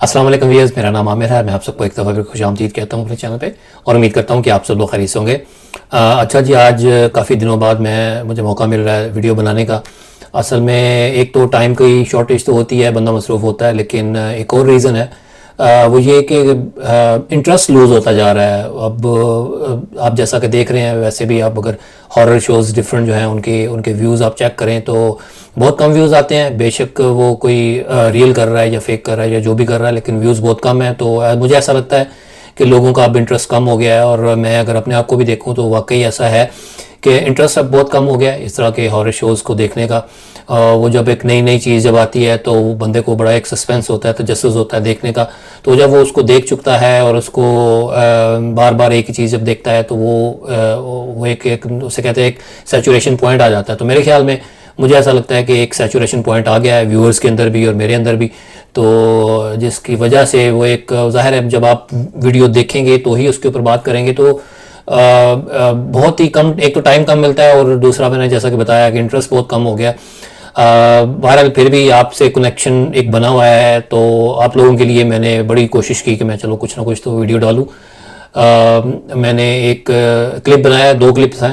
अस्सलाम वालेकुम व्यूअर्स, मेरा नाम आमिर है। मैं आप सबको एक दफ़ा फिर खुशामदीद कहता हूँ अपने चैनल पे और उम्मीद करता हूँ कि आप सब लोग खैरियत से होंगे। अच्छा जी, आज काफ़ी दिनों बाद मुझे मौका मिल रहा है वीडियो बनाने का। असल में एक तो टाइम की शॉर्टेज तो होती है, बंदा मसरूफ़ होता है, लेकिन एक और रीज़न है, वो ये कि इंटरेस्ट लूज़ होता जा रहा है। अब आप जैसा कि देख रहे हैं, वैसे भी आप अगर हॉरर शोज़ डिफरेंट जो हैं उनके उनके व्यूज़ आप चेक करें तो बहुत कम व्यूज़ आते हैं। बेशक वो कोई रियल कर रहा है या फेक कर रहा है या जो भी कर रहा है, लेकिन व्यूज़ बहुत कम है। तो मुझे ऐसा लगता है कि लोगों का अब इंटरेस्ट कम हो गया है। और मैं अगर अपने आप को भी देखूं तो वाकई ऐसा है कि इंटरेस्ट अब बहुत कम हो गया है इस तरह के हॉरर शोज़ को देखने का। वो जब एक नई नई चीज़ जब आती है तो बंदे को बड़ा एक सस्पेंस होता है, तजस्सुस होता है देखने का। तो जब वो उसको देख चुकता है और उसको बार बार एक ही चीज़ जब देखता है तो वो एक उसे कहते हैं एक सैचुरेशन पॉइंट आ जाता है। तो मेरे ख्याल में मुझे ऐसा लगता है कि एक सैचुरेशन पॉइंट आ गया है व्यूअर्स के अंदर भी और मेरे अंदर भी। तो जिसकी वजह से वो एक ज़ाहिर है, जब आप वीडियो देखेंगे तो ही उसके ऊपर बात करेंगे, तो बहुत ही कम, एक तो टाइम कम मिलता है और दूसरा मैंने जैसा कि बताया कि इंटरेस्ट बहुत कम हो गया। बहरहाल फिर भी आपसे कनेक्शन एक बना हुआ है, तो आप लोगों के लिए मैंने बड़ी कोशिश की कि मैं चलो कुछ ना कुछ तो वीडियो डालूं। मैंने एक क्लिप बनाया, 2 क्लिप्स हैं।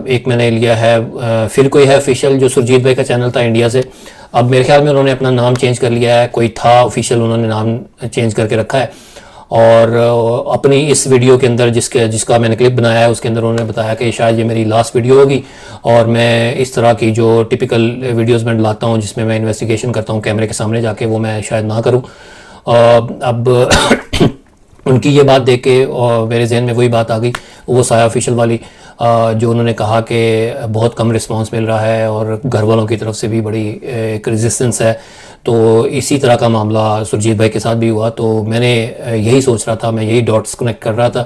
एक मैंने लिया है फिर कोई है ऑफिशियल, जो सुरजीत भाई का चैनल था इंडिया से। अब मेरे ख्याल में उन्होंने अपना नाम चेंज कर लिया है, कोई था ऑफिशियल, उन्होंने नाम चेंज करके रखा है। और अपनी इस वीडियो के अंदर जिसका मैंने क्लिप बनाया है उसके अंदर उन्होंने बताया कि शायद ये मेरी लास्ट वीडियो होगी और मैं इस तरह की जो टिपिकल वीडियोस में लाता हूँ जिसमें मैं इन्वेस्टिगेशन करता हूँ कैमरे के सामने जाके, वो मैं शायद ना करूँ। अब उनकी ये बात देख के और मेरे जहन में वही बात आ गई, वो साया ऑफिशियल वाली, जो उन्होंने कहा कि बहुत कम रिस्पांस मिल रहा है और घर वालों की तरफ से भी बड़ी एक रेजिस्टेंस है। तो इसी तरह का मामला सुरजीत भाई के साथ भी हुआ। तो मैंने यही सोच रहा था, मैं यही डॉट्स कनेक्ट कर रहा था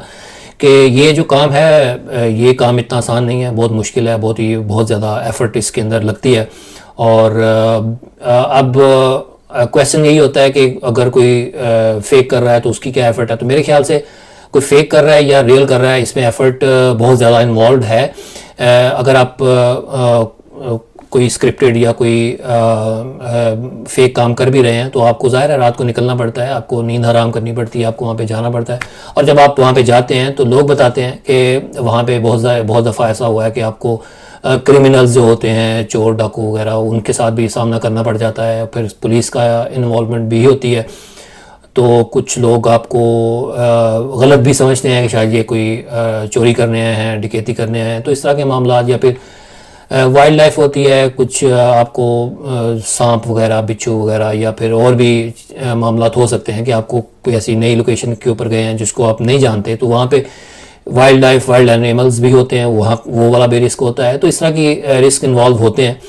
कि ये जो काम है, ये काम इतना आसान नहीं है, बहुत मुश्किल है, बहुत ज़्यादा एफर्ट इसके अंदर लगती है। और अब क्वेश्चन यही होता है कि अगर कोई फेक कर रहा है तो उसकी क्या एफर्ट है। तो मेरे ख्याल से कोई फेक कर रहा है या रियल कर रहा है, इसमें एफर्ट बहुत ज़्यादा इन्वॉल्व है। अगर आप कोई स्क्रिप्टेड या कोई फेक काम कर भी रहे हैं तो आपको ज़ाहिर है रात को निकलना पड़ता है, आपको नींद हराम करनी पड़ती है, आपको वहाँ पे जाना पड़ता है। और जब आप वहाँ पे जाते हैं तो लोग बताते हैं कि वहाँ पे बहुत दफ़ा ऐसा हुआ है कि आपको क्रिमिनल्स जो होते हैं, चोर डाकू वगैरह, उनके साथ भी सामना करना पड़ जाता है। फिर पुलिस का इन्वॉल्वमेंट भी होती है। तो कुछ लोग आपको गलत भी समझते हैं कि शायद ये कोई चोरी करने आए हैं, डकैती करने आए हैं। तो इस तरह के मामला, या फिर वाइल्ड लाइफ होती है, कुछ आपको सांप वगैरह, बिच्छू वगैरह, या फिर और भी मामला हो सकते हैं कि आपको कोई ऐसी नई लोकेशन के ऊपर गए हैं जिसको आप नहीं जानते, तो वहाँ पे वाइल्ड लाइफ, वाइल्ड एनिमल्स भी होते हैं, वहाँ वो वाला भी रिस्क होता है। तो इस तरह की रिस्क इन्वॉल्व होते हैं।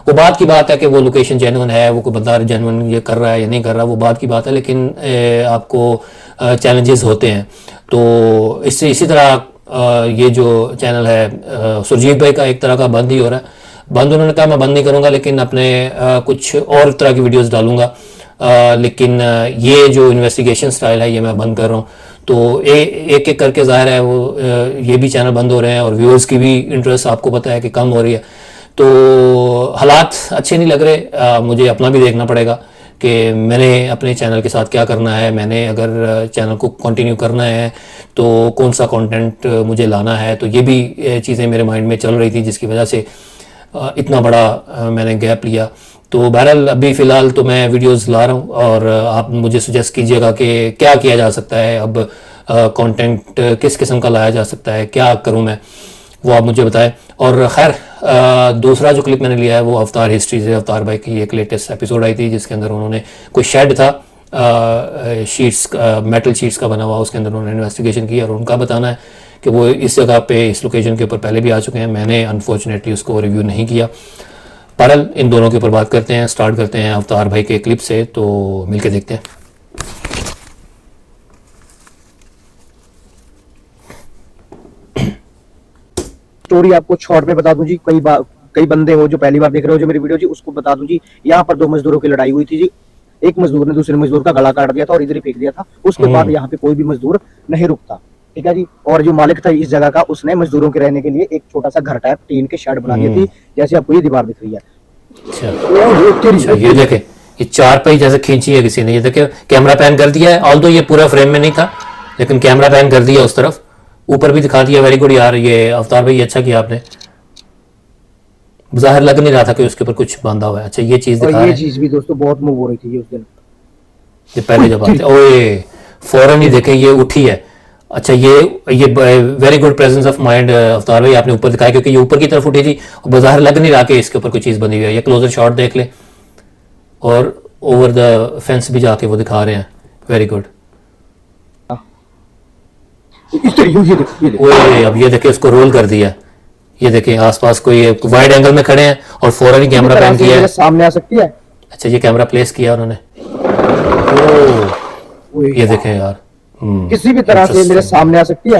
वो बात की बात है कि वो लोकेशन जेन्युइन है, वो कोई बंदा जेन्युइन ये कर रहा है या नहीं कर रहा, वो बात की बात है, लेकिन आपको चैलेंजेस होते हैं। तो इससे इसी तरह ये जो चैनल है सुरजीत भाई का एक तरह का बंद ही हो रहा है। बंद उन्होंने कहा मैं बंद नहीं करूँगा, लेकिन अपने कुछ और तरह की वीडियोज़ डालूँगा, लेकिन ये जो इन्वेस्टिगेशन स्टाइल है ये मैं बंद कर रहा हूँ। तो एक एक करके ज़ाहिर है वो ये भी चैनल बंद हो रहे हैं और व्यूअर्स की भी इंटरेस्ट आपको पता है कि कम हो रही है। तो हालात अच्छे नहीं लग रहे। मुझे अपना भी देखना पड़ेगा कि मैंने अपने चैनल के साथ क्या करना है। मैंने अगर चैनल को कंटिन्यू करना है तो कौन सा कंटेंट मुझे लाना है। तो ये भी चीज़ें मेरे माइंड में चल रही थी, जिसकी वजह से इतना बड़ा मैंने गैप लिया। तो बहरहाल अभी फ़िलहाल तो मैं वीडियोस ला रहा हूँ और आप मुझे सजेस्ट कीजिएगा कि क्या किया जा सकता है, अब कंटेंट किस किस्म का लाया जा सकता है, क्या करूँ मैं, वो आप मुझे बताएं। और खैर दूसरा जो क्लिप मैंने लिया है वो अवतार हिस्ट्री से, अवतार भाई की एक लेटेस्ट एपिसोड आई थी जिसके अंदर उन्होंने कोई शेड था शीट्स, मेटल शीट्स का बना हुआ, उसके अंदर उन्होंने इन्वेस्टिगेशन की और उनका बताना है कि वो इस जगह पे, इस लोकेशन के ऊपर पहले भी आ चुके हैं। मैंने अनफॉर्चुनेटली उसको रिव्यू नहीं किया। बहरहाल इन दोनों के ऊपर बात करते हैं, स्टार्ट करते हैं अवतार भाई के क्लिप से, तो मिलके देखते हैं। स्टोरी आपको शॉर्ट में बता दूं जी, कई बंदे हो जो पहली बार देख रहे हो जो मेरी वीडियो जी, उसको बता दूं जी। यहाँ पर 2 मजदूरों की लड़ाई हुई थी जी। एक मजदूर ने दूसरे मजदूर का गला काट दिया था और इधर ही फेंक दिया था। उसके बाद यहाँ पे कोई भी मजदूर नहीं रुकता, ठीक है जी। और जो मालिक था इस जगह का, उसने मजदूरों के रहने के लिए एक छोटा सा घर टाइप टीन के शेड बना दिए थी, जैसे आपको ये दीवार दिख रही है। अच्छा, ये देखें, ये चारपाई जैसे खींची है किसी ने, ये देखिए कैमरा पैन कर दिया है, ऑल्दो ये पूरा फ्रेम में नहीं था लेकिन कैमरा पैन कर दिया उस तरफ, ऊपर भी दिखा दिया। वेरी गुड यार, ये अवतार भाई अच्छा किया आपने, जाहिर लग नहीं रहा था कि उसके ऊपर कुछ बांधा हुआ है। अच्छा ये चीज दिखा और रहे ये हैं, चीज भी दोस्तों बहुत मूव हो रही थी ये उस दिन। ये पहले जब आते ओए फौरन ही देखे ये उठी है। अच्छा ये very good presence of mind अवतार भाई आपने ऊपर दिखाया, क्योंकि ये ऊपर की तरफ उठी थी और बाहर लग नहीं रहा कि इसके ऊपर कोई चीज़ बंधी हुई है। ये क्लोजर शॉट देख ले, और ओवर द फेंस भी जाके वो दिखा रहे हैं। Very good. इस तरह ये देखो, ये देखो। ओए अब ये देखे उसको रोल कर दिया, ये देखे आसपास कोई वाइड एंगल में खड़े हैं और फौरन ही कैमरा पैन किया है। मेरे सामने आ सकती है। अच्छा ये कैमरा प्लेस किया उन्होंने, ओए, ये देखें यार। किसी भी तरह से मेरे सामने आ सकती है।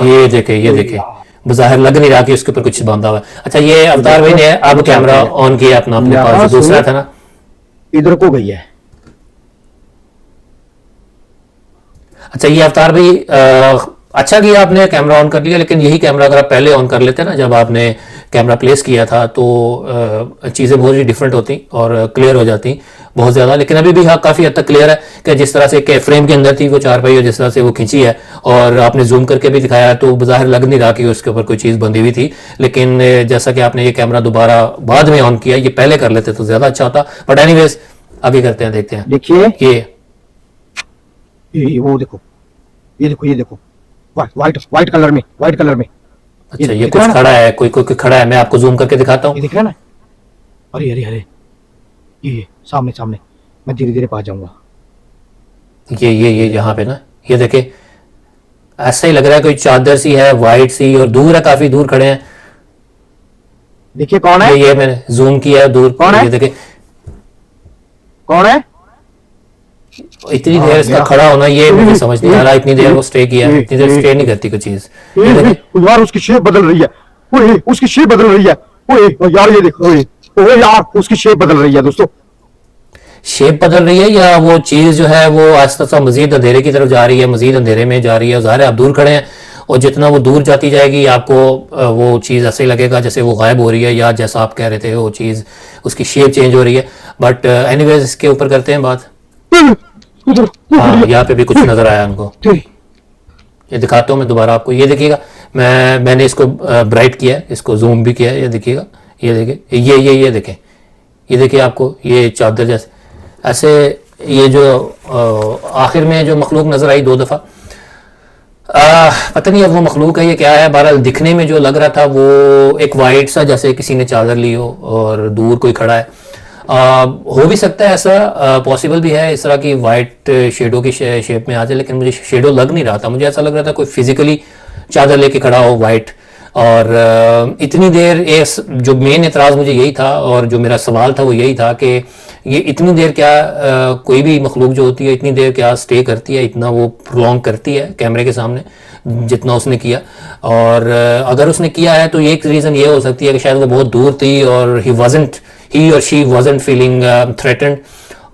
ये देखे ये देखे बाहर लग नहीं रहा कि उसके ऊपर कुछ बांधा हुआ है। अच्छा ये अवतार भाई ने अब कैमरा ऑन किया अपना, अपने पास जो दूसरा था ना, इधर को गई है। अच्छा ये अवतार भाई अच्छा किया आपने कैमरा ऑन कर लिया, लेकिन यही कैमरा अगर आप पहले ऑन कर लेते ना जब आपने कैमरा प्लेस किया था तो चीज़ें बहुत ही डिफरेंट होती और क्लियर हो जाती बहुत ज़्यादा। लेकिन अभी भी हाँ काफ़ी हद तक क्लियर है कि जिस तरह से फ्रेम के अंदर थी वो चारपाई और जिस तरह से वो खींची है, और आपने जूम करके भी दिखाया तो बाहर लग नहीं रहा कि उसके ऊपर कोई चीज़ बंधी हुई थी। लेकिन जैसा कि आपने ये कैमरा दोबारा बाद में ऑन किया, ये पहले कर लेते तो ज़्यादा अच्छा होता। बट एनीवेज आगे करते हैं, देखते हैं। देखिए ये वो देखो, ये देखो, ये देखो, व्हाइट कलर में, व्हाइट कलर में। अच्छा ये कुछ खड़ा है, कोई खड़ा है। मैं आपको जूम करके दिखाता हूँ। ये दिख रहा है ना? अरे अरे अरे, ये सामने सामने, मैं धीरे धीरे पास जाऊंगा। ये यहाँ पे ना, ये देखे ऐसा ही लग रहा है कोई चादर सी है वाइट सी, और दूर है, काफी दूर खड़े हैं। देखिए कौन है? ये मैंने जूम किया है दूर। कौन है? ये देखे कौन है? इतनी देर इसका खड़ा होना ये मुझे समझ नहीं आ रहा। इतनी देर वो स्टे किया, इतनी देर स्टे नहीं करती कोई चीज। यार उसकी शेप बदल रही है। ओए उसकी शेप बदल रही है। ओए यार ये देखो, ओए यार उसकी शेप बदल रही है दोस्तों। शेप बदल रही है या वो चीज जो है वो आस्ते आस्ते मजीद अंधेरे की तरफ जा रही है, मजीद अंधेरे में जा रही है। ज़ाहिर है आप दूर खड़े हैं और जितना वो दूर जाती जाएगी आपको वो चीज़ ऐसे ही लगेगा जैसे वो गायब हो रही है, या जैसा आप कह रहे थे वो चीज़ उसकी शेप चेंज हो रही है। बट एनीवेज इसके ऊपर करते हैं बात। हाँ यहाँ पे भी कुछ नजर आया उनको, ये दिखाता हूँ मैं दोबारा आपको। ये देखिएगा, मैंने इसको ब्राइट किया है, इसको जूम भी किया है। ये देखिएगा, ये देखिए, ये देखें, ये देखिए आपको ये चादर जैसे ऐसे, ये जो आखिर में जो मखलूक नजर आई 2 दफा, पता नहीं अब वो मखलूक है ये क्या है। बहरहाल दिखने में जो लग रहा था वो एक वाइट सा जैसे किसी ने चादर ली हो और दूर कोई खड़ा है। हो भी सकता है ऐसा, पॉसिबल भी है इस तरह की वाइट शेडो की शेप में आ जाए, लेकिन मुझे शेडो लग नहीं रहा था। मुझे ऐसा लग रहा था कोई फिजिकली चादर लेके खड़ा हो वाइट। और इतनी देर जो मेन एतराज़ मुझे यही था और जो मेरा सवाल था वो यही था कि ये इतनी देर क्या कोई भी मखलूक जो होती है इतनी देर क्या स्टे करती है, इतना वो प्रोलॉन्ग करती है कैमरे के सामने जितना उसने किया। और अगर उसने किया है तो एक रीज़न ये हो सकती है कि शायद वो बहुत दूर थी और ही और शी wasn't feeling threatened,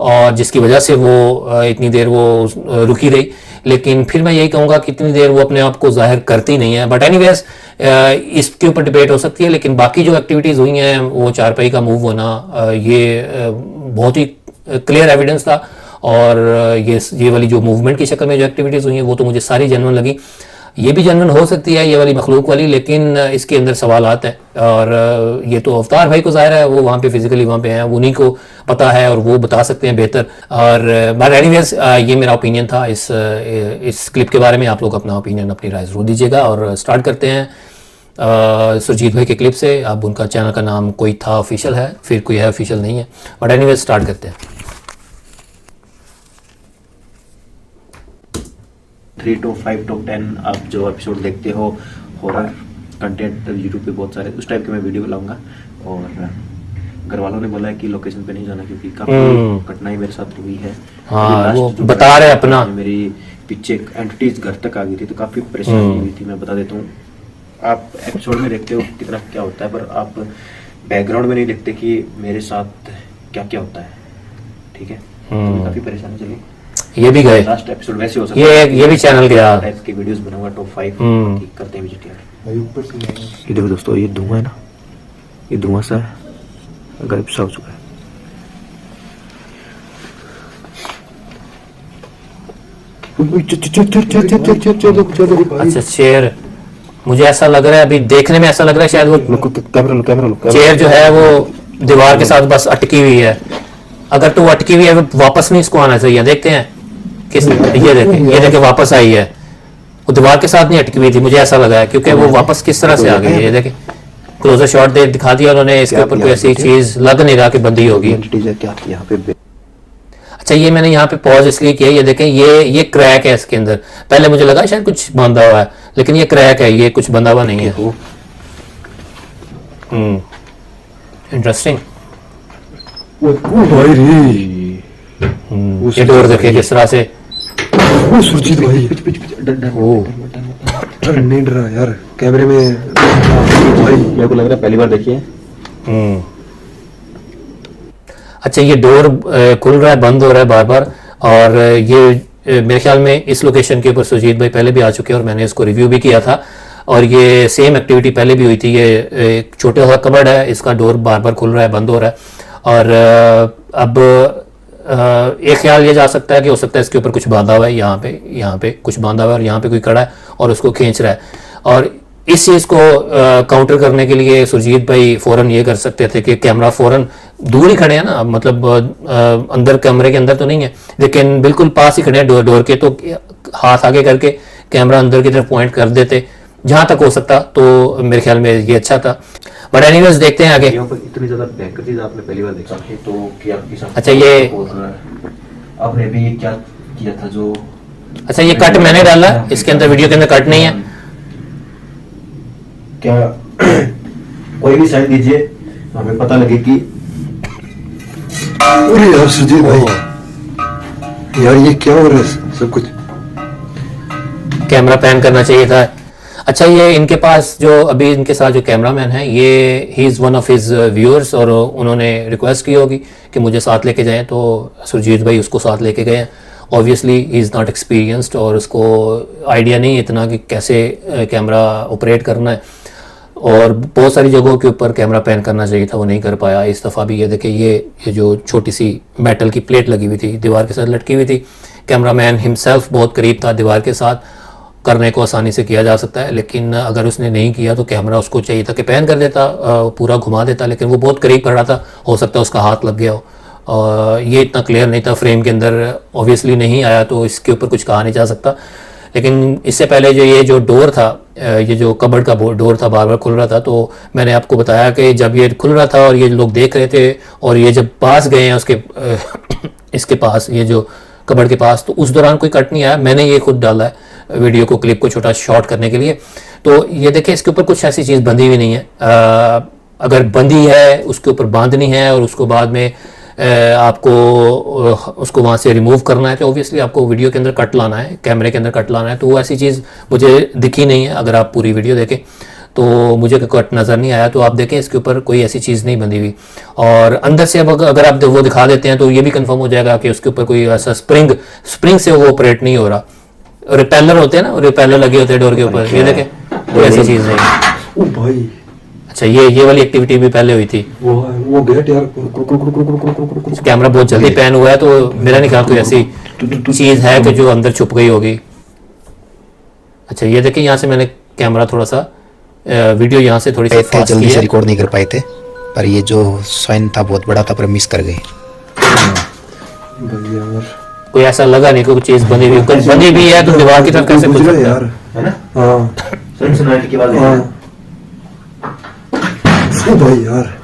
और जिसकी वजह से वो इतनी देर वो रुकी रही। लेकिन फिर मैं यही कहूँगा कि इतनी देर वो अपने आप को जाहिर करती नहीं है। बट एनीवेज इसके ऊपर डिबेट हो सकती है। लेकिन बाकी जो एक्टिविटीज़ हुई हैं वो चारपाई का मूव होना, ये बहुत ही क्लियर एविडेंस था। और ये वाली जो मूवमेंट की शक्ल में जो एक्टिविटीज़ हुई हैं वो तो मुझे सारी जेन्युइन लगी। ये भी जेन्युइन हो सकती है ये वाली मखलूक वाली, लेकिन इसके अंदर सवाल आते हैं। और ये तो अवतार भाई को ज़ाहिर है वो वहाँ पे फिजिकली वहाँ पे हैं, उन्हीं को पता है और वो बता सकते हैं बेहतर। और बट एनीवेज ये मेरा ओपिनियन था इस क्लिप के बारे में। आप लोग अपना ओपिनियन, अपनी राय ज़रूर दीजिएगा। और स्टार्ट करते हैं सुरजीत भाई के क्लिप से। अब उनका चैनल का नाम कोई था ऑफिशियल है, फिर कोई है ऑफिशियल नहीं है। बट एनीवेज स्टार्ट करते हैं। 3 टॉप 5 टॉप 10 आप जो एपिसोड देखते हो हॉरर कंटेंट यूट्यूब पे बहुत सारे उस टाइप के मैं वीडियो लाऊंगा। और घर वालों ने बोला है कि लोकेशन पे नहीं जाना क्योंकि काफी कठिनाई मेरे साथ हुई है। हाँ, वो बता रहे अपना, मेरी पीछे एक एंटिटीज घर तक आ गई थी तो काफी परेशानी हुई थी। मैं बता देता हूँ, आप एपिसोड में देखते हो कि तरह क्या होता है पर आप बैकग्राउंड में नहीं देखते कि मेरे साथ क्या क्या होता है। ठीक है, तो काफी परेशानी चली। ये भी गए लास्ट एपिसोड वैसे हो सकता है, ये भी चैनल गया टाइप की वीडियोस बनाऊंगा टॉप 5 ठीक करते हैं विजिट यार। ये देखो दोस्तों, ये धुआं है ना, ये धुआं सा है गरीब सा हो चुका है। अच्छा चेयर, मुझे ऐसा लग रहा है, अभी देखने में ऐसा लग रहा है शायद वो कैमरा चेयर जो है वो दीवार के साथ बस अटकी हुई है। अगर तो वो अटकी हुई है वो वापस नहीं इसको आना चाहिए। देखते हैं किस, ये देखे वापस आई है। वो दीवार के साथ नहीं अटकी हुई थी, मुझे ऐसा लगा है, क्योंकि वो वापस किस तरह से आ गई है। ये देखे क्लोजर शॉट दे दिखा दिया उन्होंने, इसके ऊपर कोई ऐसी चीज लग नहीं रहा कि बंदी होगी। क्या यहाँ पे अच्छा ये मैंने यहाँ पे पॉज इसलिए किया, ये देखें ये क्रैक है इसके अंदर। पहले मुझे लगा शायद कुछ बंधा हुआ है, लेकिन ये क्रैक है, ये कुछ बंधा हुआ नहीं है। इंटरेस्टिंग। ये डोर देखिए किस तरह से। सुरजीत भाई नहीं डरा यार कैमरे में भाई, मेरे को लग रहा है पहली बार देखिए। अच्छा ये डोर खुल रहा है, बंद हो रहा है बार बार। और ये मेरे ख्याल में इस लोकेशन के ऊपर सुरजीत भाई पहले भी आ चुके हैं और मैंने इसको रिव्यू भी किया था। और ये सेम एक्टिविटी पहले भी हुई थी। ये एक छोटा सा कबर्ड है, इसका डोर बार बार खुल रहा है, बंद हो रहा है। और अब एक ख्याल ये जा सकता है कि हो सकता है इसके ऊपर कुछ बांधा हुआ है, यहाँ पे कुछ बांधा हुआ है और यहाँ पे कोई खड़ा है और उसको खींच रहा है। और इस चीज़ को काउंटर करने के लिए सुरजीत भाई फौरन ये कर सकते थे कि कैमरा फौरन दूर ही खड़े हैं ना, मतलब अंदर कमरे के अंदर तो नहीं है, लेकिन बिल्कुल पास ही खड़े हैं डोर के, तो हाथ आगे करके कैमरा अंदर की तरफ पॉइंट कर देते जहां तक हो सकता, तो मेरे ख्याल में ये अच्छा था। बट एनीवेज देखते हैं आगे। यहाँ पर इतनी ज्यादा भयंकर चीज आपने पहली बार देखा है, तो क्या आपके साथ अच्छा ये आपने भी ये क्या किया था जो, अच्छा ये कट मैंने डाला, इसके अंदर वीडियो के अंदर कट नहीं है। क्या कोई भी साइन दीजिए, हमें पता लगे कि अरे यार सुरजीत भाई यार ये क्या हो रहा है सब कुछ। कैमरा पैन करना चाहिए था। अच्छा ये इनके पास जो अभी इनके साथ जो कैमरामैन है, ये he is one of his viewers, और उन्होंने रिक्वेस्ट की होगी कि मुझे साथ लेके जाएं, तो सुरजीत भाई उसको साथ लेके गए हैं। Obviously he is not experienced और उसको आइडिया नहीं इतना कि कैसे कैमरा ऑपरेट करना है, और बहुत सारी जगहों के ऊपर कैमरा पैन करना चाहिए था, वो नहीं कर पाया इस दफ़ा भी। ये देखिए ये जो छोटी सी मेटल की प्लेट लगी हुई थी, दीवार के साथ लटकी हुई थी, कैमरामैन हिमसेल्फ बहुत करीब था दीवार के साथ, करने को आसानी से किया जा सकता है, लेकिन अगर उसने नहीं किया तो कैमरा उसको चाहिए था कि पैन कर देता, पूरा घुमा देता, लेकिन वो बहुत करीब खड़ा था, हो सकता है उसका हाथ लग गया हो। ये इतना क्लियर नहीं था, फ्रेम के अंदर ऑब्वियसली नहीं आया, तो इसके ऊपर कुछ कहा नहीं जा सकता। लेकिन इससे पहले जो डोर था, ये जो कबर्ड का डोर था, बार बार खुल रहा था, तो मैंने आपको बताया कि जब ये खुल रहा था और ये लोग देख रहे थे और ये जब पास गए हैं उसके इसके पास, ये जो कबर्ड के पास, तो उस दौरान कोई कट नहीं आया। मैंने ये खुद डाला है वीडियो को, क्लिप को छोटा शॉर्ट करने के लिए। तो ये देखिए इसके ऊपर कुछ ऐसी चीज़ बंधी हुई नहीं है। अगर बंधी है उसके ऊपर बांधनी है और उसको बाद में आपको उसको वहाँ से रिमूव करना है, तो ऑब्वियसली आपको वीडियो के अंदर कट लाना है, कैमरे के अंदर कट लाना है। तो वो ऐसी चीज़ मुझे दिखी नहीं है। अगर आप पूरी वीडियो देखें तो मुझे कट नज़र नहीं आया। तो आप देखें इसके ऊपर कोई ऐसी चीज़ नहीं बंधी हुई, और अंदर से अब अगर आप वो दिखा देते हैं तो ये भी कंफर्म हो जाएगा कि उसके ऊपर कोई ऐसा स्प्रिंग से वो ऑपरेट नहीं हो रहा। रिपेलर होते हैं ना, रिपेलर लगे होते हैं डोर के ऊपर, ये देखें कोई ऐसी चीज़ नहीं है। ओ भाई अच्छा ये वाली एक्टिविटी भी पहले हुई थी। वो गेट यार कैमरा बहुत जल्दी पैन हुआ है, तो मेरा नहीं ख्याल कोई ऐसी चीज़ है कि जो अंदर छुप गई होगी। अच्छा ये देखिए यहाँ से मैंने कैमरा थोड़ा सा वीडियो यहाँ से थोड़ी सी फास्ट जल्दी की से है। रिकॉर्ड नहीं कर पाए थे, पर ये जो साइन था बहुत बड़ा था, पर मिस कर गए। भाई यार कोई ऐसा लगा नहीं कोई चीज़ बंधी हुई, कुछ बंधी भी है तो दीवार की तरफ कैसे खुल सकता है? यार है ना, हाँ सनसनाटी की बात है। हाँ ओ भाई यार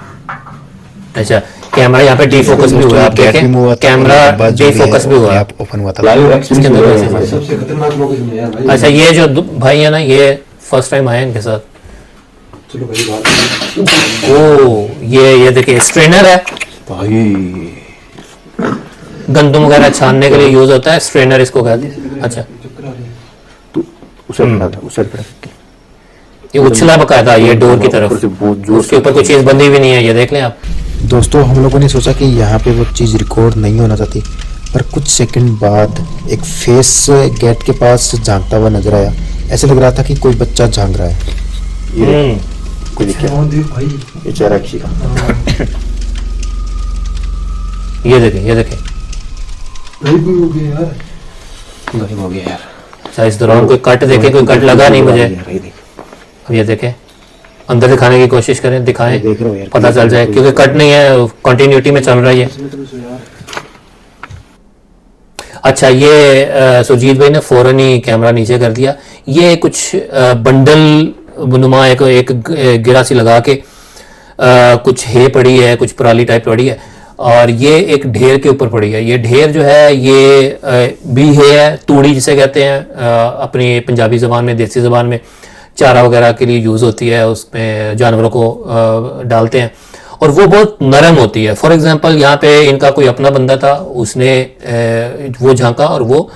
अच्छा कैमरा यहाँ पे डीफोकस भी हुआ है, आप देखें कैमरा डीफोकस भी हुआ है। ओपन हुआ था। लाइव इसके अंदर कोई ऐसी एक्सपीरियंस चीज़- सबसे खतरनाक लोकेशन है यार भाई। अच्छा ये जो भाई है ना, ये फर्स्ट टाइम आए हैं इनके साथ। चलो भाई बात ओ ये देखिए स्ट्रेनर है, भाई, गंदम वगैरह छानने के लिए यूज होता है, स्ट्रेनर इसको कहते हैं। अच्छा चक्कर आ रही है। तू उसे खड़ा था, उसे खड़ा था। ये उछला बकायदा ये डोर की तरफ, ऊपर से बहुत जोर उसके ऊपर कोई चीज़ बंधी हुई नहीं है, ये देख लें आप। दोस्तों हम लोगों ने सोचा कि यहाँ पे वो चीज़ रिकॉर्ड नहीं होना चाहती, पर कुछ सेकंड बाद एक फेस गेट के पास झांकता हुआ नजर आया। ऐसे लग रहा था कि कोई बच्चा झांक रहा है। ये कोई दिख गया, हाँ देख भाई ये चेहरा किसी का। ये देखें, ये देखें, गायब हो गया यार। गायब हो गया यार। अच्छा इस दौरान कोई कट देखे, कोई कट लगा नहीं मुझे। यार, ये देख। अब ये देखें, अंदर दिखाने की कोशिश करें, दिखाएं, देख रहा हूँ यार, पता चल जाए, क्योंकि कट नहीं है, कंटिन्यूटी में चल रही है। अच्छा ये सुरजीत भाई ने फौरन ही कैमरा नीचे कर दिया। ये कुछ बंडल नुमा एक गिरा सी लगा के कुछ है पड़ी है, कुछ पराली टाइप पड़ी है, और ये एक ढेर के ऊपर पड़ी है। ये ढेर जो है ये भी है तूड़ी जिसे कहते हैं, अपनी पंजाबी ज़बान में, देसी ज़बान में चारा वगैरह के लिए यूज़ होती है, उसमें जानवरों को डालते हैं, और वो बहुत नरम होती है। फॉर एग्जांपल यहाँ पे इनका कोई अपना बंदा था, उसने वो झांका और वो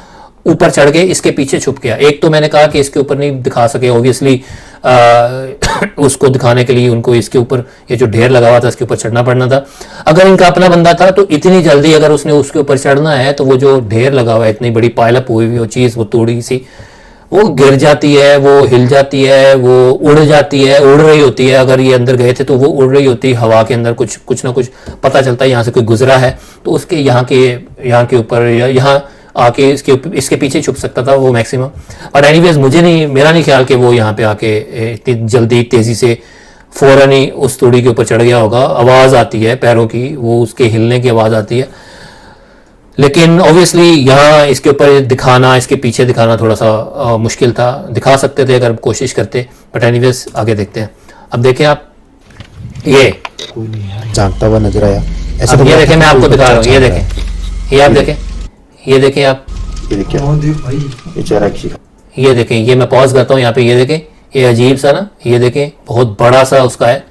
ऊपर चढ़ के इसके पीछे छुप गया। एक तो मैंने कहा कि इसके ऊपर नहीं दिखा सके, ऑब्वियसली उसको दिखाने के लिए उनको इसके ऊपर ये जो ढेर लगा हुआ था इसके ऊपर चढ़ना पड़ना था। अगर इनका अपना बंदा था तो इतनी जल्दी अगर उसने उसके ऊपर चढ़ना है तो वो जो ढेर लगा हुआ है, इतनी बड़ी पायलअप हुई हुई वो चीज़, वो तोड़ी सी, वो गिर जाती है, वो हिल जाती है, वो उड़ जाती है, उड़ रही होती है। अगर ये अंदर गए थे तो वो उड़ रही होती है हवा के अंदर, कुछ ना कुछ पता चलता है यहाँ से कोई गुजरा है तो उसके यहाँ के ऊपर या यहाँ आके इसके पीछे छुप सकता था वो मैक्सिमम। और एनीवेज मेरा नहीं ख्याल कि वो यहाँ पे आके इतनी जल्दी तेज़ी से फ़ौरन ही उस तोड़ी के ऊपर चढ़ गया होगा। आवाज़ आती है पैरों की, वो उसके हिलने की आवाज़ आती है, लेकिन ऑब्वियसली यहाँ इसके ऊपर दिखाना, इसके पीछे दिखाना थोड़ा सा मुश्किल था। दिखा सकते थे अगर कोशिश करते, बट एनीवेज आगे देखते हैं। अब देखें आप, ये झांकता हुआ नजर आया। ऐसा अब लग ये रहा देखें, था मैं कि आपको कोई दिखा रहा हूँ, बच्चा ये झांक रहा देखें, ये आप देखें, ये देखें आप, ये देख क्या? कौन देख भाई? ये चेहरा किसी का। ये देखें, ये मैं पॉज करता हूँ यहाँ पे, ये देखें, ये अजीब सा ना, ये देखें बहुत बड़ा सा उसका है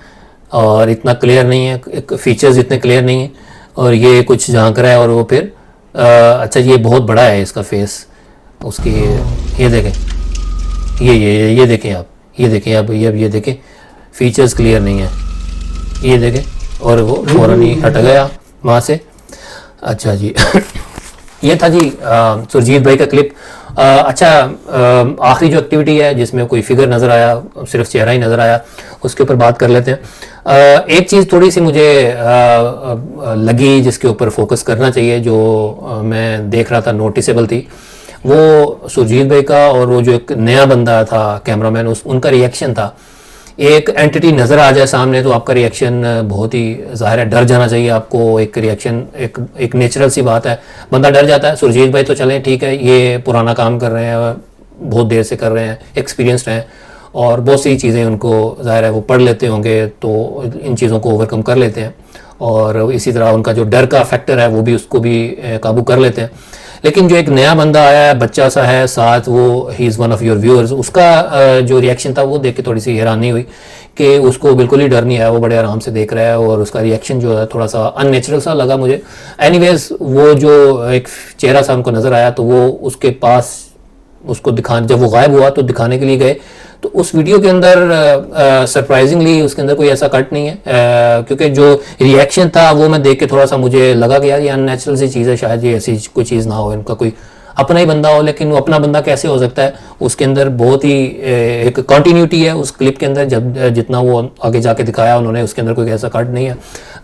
और इतना क्लियर नहीं है, फीचर्स इतने क्लियर नहीं है, और ये कुछ झांक रहा है और वो फिर अच्छा ये बहुत बड़ा है इसका फेस उसकी। ये देखें, ये देखें आप, ये देखें आप, ये देखें फीचर्स क्लियर नहीं है, ये देखें, और वो फौरन ही हट गया वहाँ से। अच्छा जी ये था जी सुरजीत भाई का क्लिप। अच्छा आखिरी जो एक्टिविटी है जिसमें कोई फिगर नज़र आया, सिर्फ चेहरा ही नज़र आया, उसके ऊपर बात कर लेते हैं। एक चीज़ थोड़ी सी मुझे लगी जिसके ऊपर फोकस करना चाहिए, जो मैं देख रहा था नोटिसेबल थी, वो सुरजीत भाई का और वो जो एक नया बंदा था कैमरामैन, उनका रिएक्शन था। एक एंटिटी नज़र आ जाए सामने तो आपका रिएक्शन बहुत ही ज़ाहिर है, डर जाना चाहिए आपको। एक रिएक्शन एक नेचुरल सी बात है, बंदा डर जाता है। सुरजीत भाई तो चलें ठीक है, ये पुराना काम कर रहे हैं, बहुत देर से कर रहे हैं, एक्सपीरियंस्ड हैं, और बहुत सी चीज़ें उनको ज़ाहिर है वो पढ़ लेते होंगे, तो इन चीज़ों को ओवरकम कर लेते हैं, और इसी तरह उनका जो डर का फैक्टर है वो भी उसको भी काबू कर लेते हैं। लेकिन जो एक नया बंदा आया है, बच्चा सा है साथ, वो he is one of your viewers, उसका जो रिएक्शन था वो देख के थोड़ी सी हैरानी हुई कि उसको बिल्कुल ही डर नहीं आया, वो बड़े आराम से देख रहा है, और उसका रिएक्शन जो है थोड़ा सा अननेचुरल सा लगा मुझे। एनीवेज वो जो एक चेहरा सा हमको नज़र आया तो वो उसके पास उसको दिखाने, जब वो गायब हुआ तो दिखाने के लिए गए, तो उस वीडियो के अंदर सरप्राइजिंगली उसके अंदर कोई ऐसा कट नहीं है, क्योंकि जो रिएक्शन था वो मैं देख के थोड़ा सा मुझे लगा कि यार ये अननेचुरल सी चीज़ है, शायद ये ऐसी कोई चीज़ ना हो, इनका कोई अपना ही बंदा हो। लेकिन वो अपना बंदा कैसे हो सकता है, उसके अंदर बहुत ही एक कंटिन्यूटी है उस क्लिप के अंदर, जब जितना वो आगे जाके दिखाया उन्होंने, उसके अंदर कोई ऐसा कट नहीं है।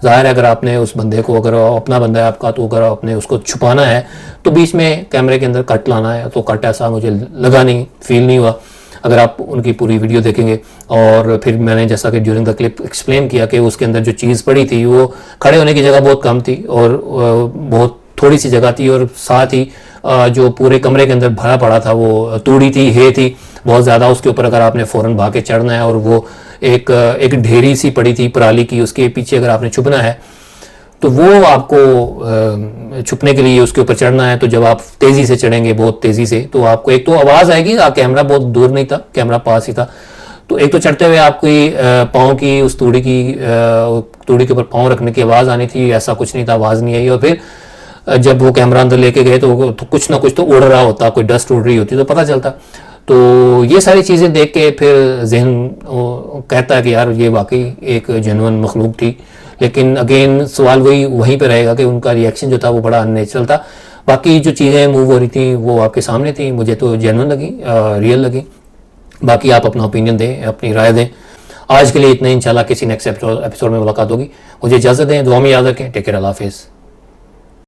ज़ाहिर है अगर आपने उस बंदे को, अगर अपना बंदा है आपका, तो अगर आपने उसको छुपाना है तो बीच में कैमरे के अंदर कट लाना है, तो कट ऐसा मुझे लगा नहीं, फील नहीं हुआ। अगर आप उनकी पूरी वीडियो देखेंगे, और फिर मैंने जैसा कि ड्यूरिंग द क्लिप एक्सप्लेन किया कि उसके अंदर जो चीज़ पड़ी थी वो खड़े होने की जगह बहुत कम थी और बहुत थोड़ी सी जगह थी, और साथ ही जो पूरे कमरे के अंदर भरा पड़ा था वो तूड़ी थी, है थी बहुत ज़्यादा, उसके ऊपर अगर आपने फ़ौरन भाग के चढ़ना है, और वो एक ढेरी सी पड़ी थी पराली की, उसके पीछे अगर आपने छुपना है तो वो आपको छुपने के लिए उसके ऊपर चढ़ना है। तो जब आप तेज़ी से चढ़ेंगे, बहुत तेज़ी से, तो आपको एक तो आवाज़ आएगी, कैमरा बहुत दूर नहीं था, कैमरा पास ही था, तो एक तो चढ़ते हुए आपकी पाँव की उस तूड़ी के ऊपर पाँव रखने की आवाज़ आनी थी, ऐसा कुछ नहीं था, आवाज़ नहीं आई। और फिर जब वो कैमरा अंदर लेके गए तो कुछ ना कुछ तो उड़ रहा होता, कोई डस्ट उड़ रही होती तो पता चलता। तो ये सारी चीज़ें देख के फिर जहन कहता है कि यार ये वाकई एक जेन्युइन मखलूक थी। लेकिन अगेन सवाल वहीं पे रहेगा कि उनका रिएक्शन जो था वो बड़ा अननेचुरल था। बाकी जो चीज़ें मूव हो रही थी वो आपके सामने थी, मुझे तो जेन्युइन लगी, रियल लगी। बाकी आप अपना ओपिनियन दें, अपनी राय दें। आज के लिए इतना ही, इंशाल्लाह किसी नेक्स्ट एपिसोड में मुलाकात होगी। मुझे इजाज़त दें, दुआ में याद रखें। टेक केयर, अल्लाह हाफिज़।